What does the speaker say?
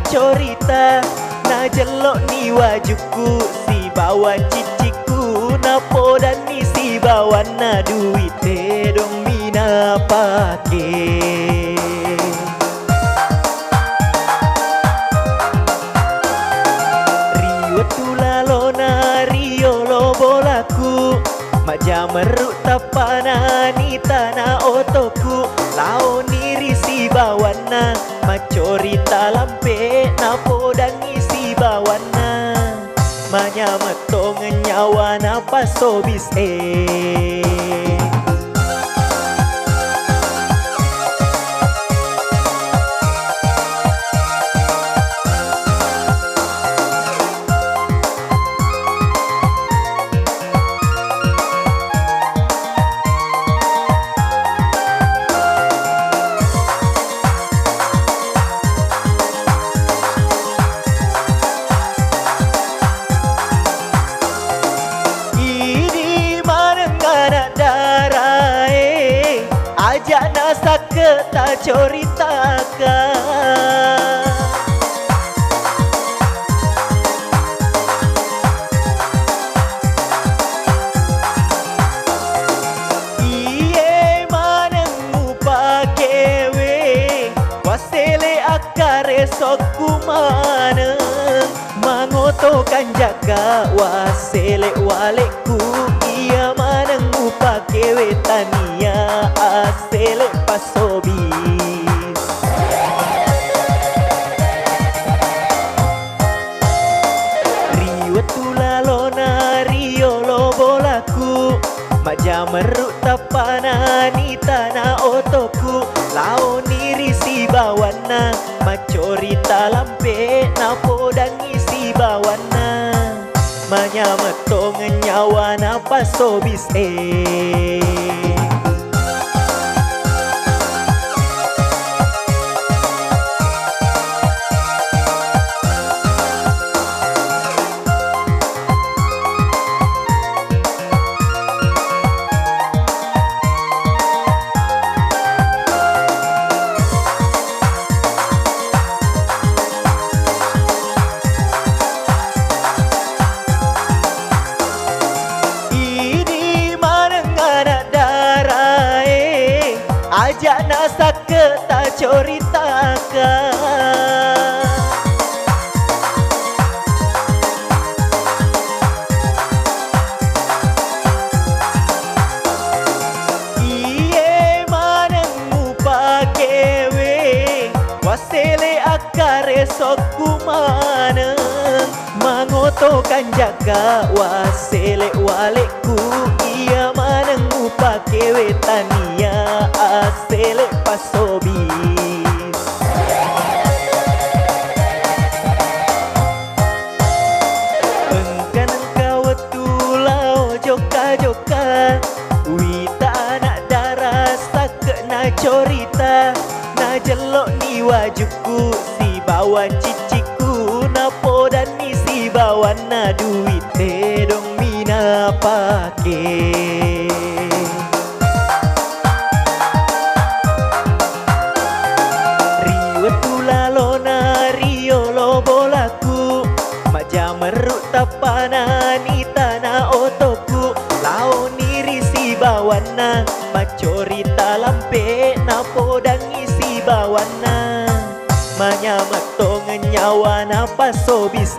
corita na jelok ni wajuku si bawa ciciku na podan ni si bawa na duit dong mina pake. Rio tulalona Rio lo bolaku maja meruk tapana ni tanah otoku lao niri si bawana macorita lampe na podang isi bawana manya metong nyawa na pasobis ajak nasa kita ceritakan iye manengu pakewe wasele akare sokku maneng mangotokan jaga wasele waleku iya manengu pakewe tania asele pasobis Rio tulalona Rio lo bolaku maja meruk tapana ni tanah otoku lao niri si bawana macorita lampe na podang isi bawana manya metong nyawa na pasobis ajak nasa kita ceritakan iye manengu pakewe wasele akare sokku maneng mangotokan jaga wasele waleku iya manengu pakewe tania asele pasobis engkan engkau tulau joka-joka wita anak darah sakit na corita na jelok ni wajuku si bawa ciciku na podan ni si bawa na duit dong mina pake. Maja meruk tapana ni tanah otoku lao niri si bawana macorita lampe na podang isi bawana manya metong nyawa na pasobis